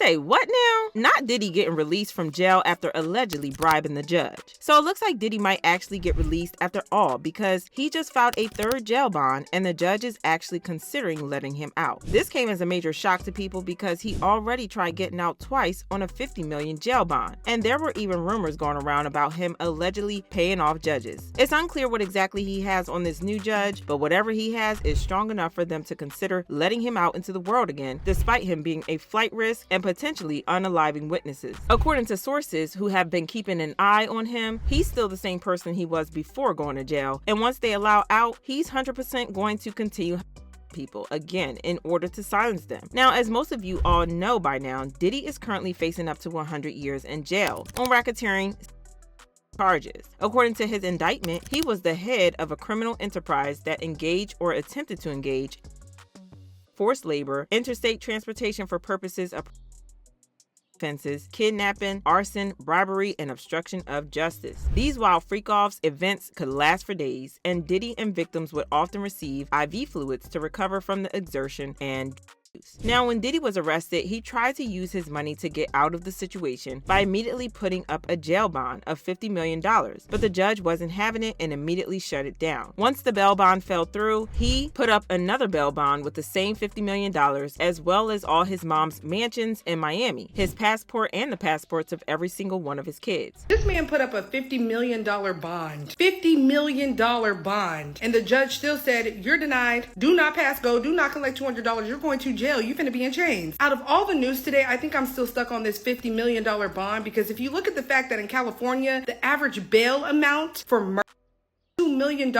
Say what now? Not Diddy getting released from jail after allegedly bribing the judge. So it looks like Diddy might actually get released after all because he just filed a third jail bond and the judge is actually considering letting him out. This came as a major shock to people because he already tried getting out twice on a $50 million jail bond, and there were even rumors going around about him allegedly paying off judges. It's unclear what exactly he has on this new judge, but whatever he has is strong enough for them to consider letting him out into the world again, despite him being a flight risk and potentially unaliving witnesses. According to sources who have been keeping an eye on him, he's still the same person he was before going to jail, and once they allow out, he's 100% going to continue people again in order to silence them. Now, as most of you all know by now, Diddy is currently facing up to 100 years in jail on racketeering charges. According to his indictment, he was the head of a criminal enterprise that engaged or attempted to engage forced labor, interstate transportation for purposes of offenses, kidnapping, arson, bribery, and obstruction of justice. These wild freak-offs events could last for days, and Diddy and victims would often receive IV fluids to recover from the exertion and Now, when Diddy was arrested, he tried to use his money to get out of the situation by immediately putting up a jail bond of $50 million, but the judge wasn't having it and immediately shut it down. Once the bail bond fell through, he put up another bail bond with the same $50 million, as well as all his mom's mansions in Miami, his passport, and the passports of every single one of his kids. This man put up a $50 million bond. $50 million bond. And the judge still said, you're denied. Do not pass go. Do not collect $200. You're going to jail. You finna be in chains. Out of all the news today, I think I'm still stuck on this $50 million bond, because if you look at the fact that in California, the average bail amount for murder $2 million,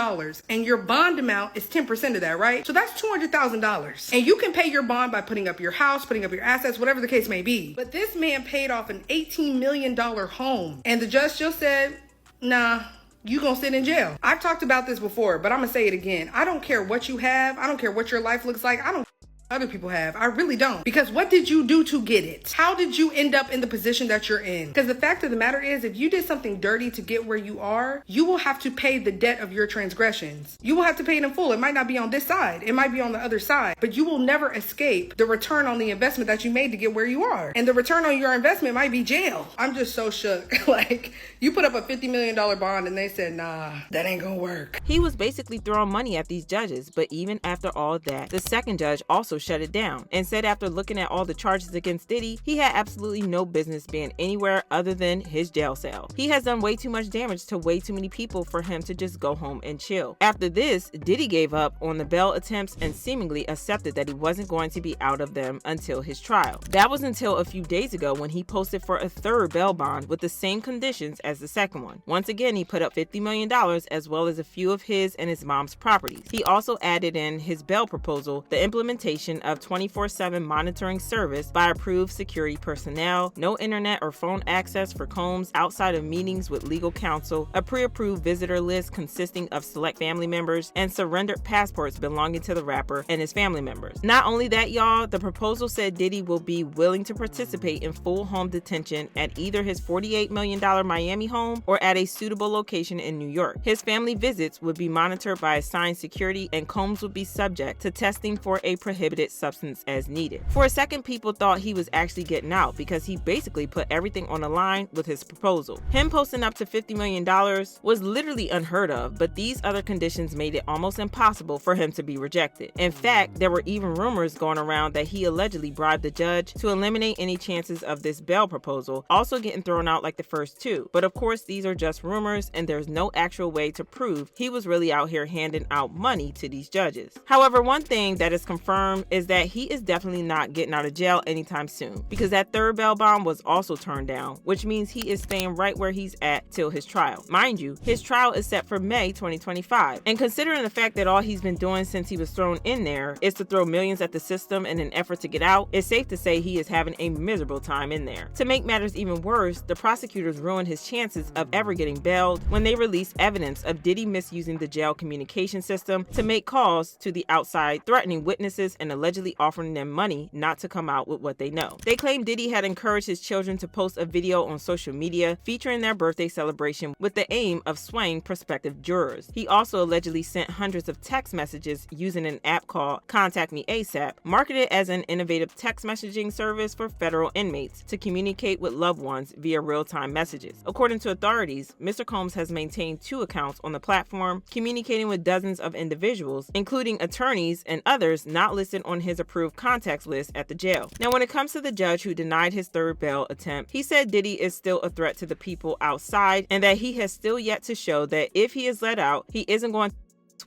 and your bond amount is 10% of that, right? So that's $200,000. And you can pay your bond by putting up your house, putting up your assets, whatever the case may be. But this man paid off an $18 million home, and the judge still said, nah, you gonna sit in jail. I've talked about this before, but I'm gonna say it again. I don't care what you have. I don't care what your life looks like. I don't other people have. I really don't. Because what did you do to get it? How did you end up in the position that you're in? Because the fact of the matter is, if you did something dirty to get where you are, you will have to pay the debt of your transgressions. You will have to pay it in full. It might not be on this side. It might be on the other side. But you will never escape the return on the investment that you made to get where you are. And the return on your investment might be jail. I'm just so shook. Like, you put up a $50 million bond and they said, nah, that ain't gonna work. He was basically throwing money at these judges, but even after all that, the second judge also shut it down and said after looking at all the charges against Diddy, he had absolutely no business being anywhere other than his jail cell. He has done way too much damage to way too many people for him to just go home and chill. After this, Diddy gave up on the bail attempts and seemingly accepted that he wasn't going to be out of them until his trial. That was until a few days ago when he posted for a third bail bond with the same conditions as the second one. Once again, he put up $50 million as well as a few of his and his mom's properties. He also added in his bail proposal the implementation of 24/7 monitoring service by approved security personnel, no internet or phone access for Combs outside of meetings with legal counsel, a pre-approved visitor list consisting of select family members, and surrendered passports belonging to the rapper and his family members. Not only that, y'all, the proposal said Diddy will be willing to participate in full home detention at either his $48 million Miami home or at a suitable location in New York. His family visits would be monitored by assigned security, and Combs would be subject to testing for a prohibited substance as needed. For a second, people thought he was actually getting out because he basically put everything on the line with his proposal. Him posting up to $50 million was literally unheard of, but these other conditions made it almost impossible for him to be rejected. In fact, there were even rumors going around that he allegedly bribed the judge to eliminate any chances of this bail proposal also getting thrown out like the first two. But of course, these are just rumors and there's no actual way to prove he was really out here handing out money to these judges. However, one thing that is confirmed is that he is definitely not getting out of jail anytime soon, because that third bail bond was also turned down, which means he is staying right where he's at till his trial. Mind you, his trial is set for May 2025, and considering the fact that all he's been doing since he was thrown in there is to throw millions at the system in an effort to get out, it's safe to say he is having a miserable time in there. To make matters even worse, the prosecutors ruined his chances of ever getting bailed when they released evidence of Diddy misusing the jail communication system to make calls to the outside, threatening witnesses and allegedly offering them money not to come out with what they know. They claim Diddy had encouraged his children to post a video on social media featuring their birthday celebration with the aim of swaying prospective jurors. He also allegedly sent hundreds of text messages using an app called Contact Me ASAP, marketed as an innovative text messaging service for federal inmates to communicate with loved ones via real-time messages. According to authorities, Mr. Combs has maintained 2 accounts on the platform, communicating with dozens of individuals, including attorneys and others not listed on his approved contacts list at the jail. Now, when it comes to the judge who denied his third bail attempt, he said Diddy is still a threat to the people outside and that he has still yet to show that if he is let out, he isn't going to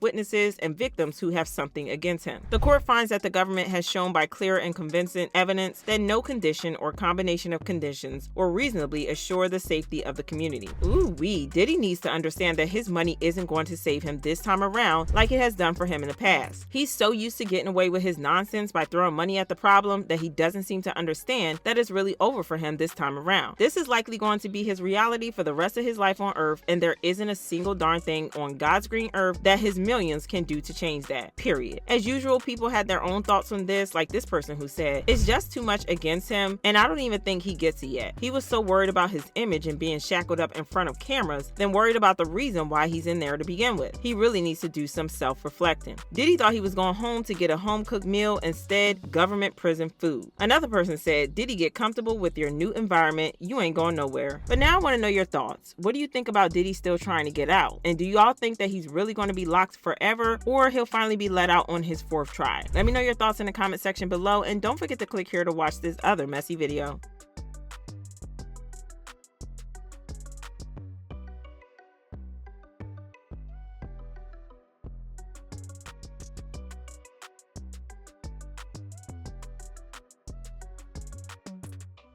witnesses and victims who have something against him. The court finds that the government has shown by clear and convincing evidence that no condition or combination of conditions will reasonably assure the safety of the community. Ooh-wee, Diddy needs to understand that his money isn't going to save him this time around like it has done for him in the past. He's so used to getting away with his nonsense by throwing money at the problem that he doesn't seem to understand that it's really over for him this time around. This is likely going to be his reality for the rest of his life on earth, and there isn't a single darn thing on God's green earth that his millions can do to change that, period. As usual, people had their own thoughts on this, like this person who said, it's just too much against him, and I don't even think he gets it yet. He was so worried about his image and being shackled up in front of cameras than worried about the reason why he's in there to begin with. He really needs to do some self-reflecting. Diddy thought he was going home to get a home-cooked meal, instead, government prison food. Another person said, Diddy, get comfortable with your new environment, you ain't going nowhere. But now I want to know your thoughts. What do you think about Diddy still trying to get out? And do y'all think that he's really going to be locked forever, or he'll finally be let out on his 4th try? Let me know your thoughts in the comment section below, and don't forget to click here to watch this other messy video.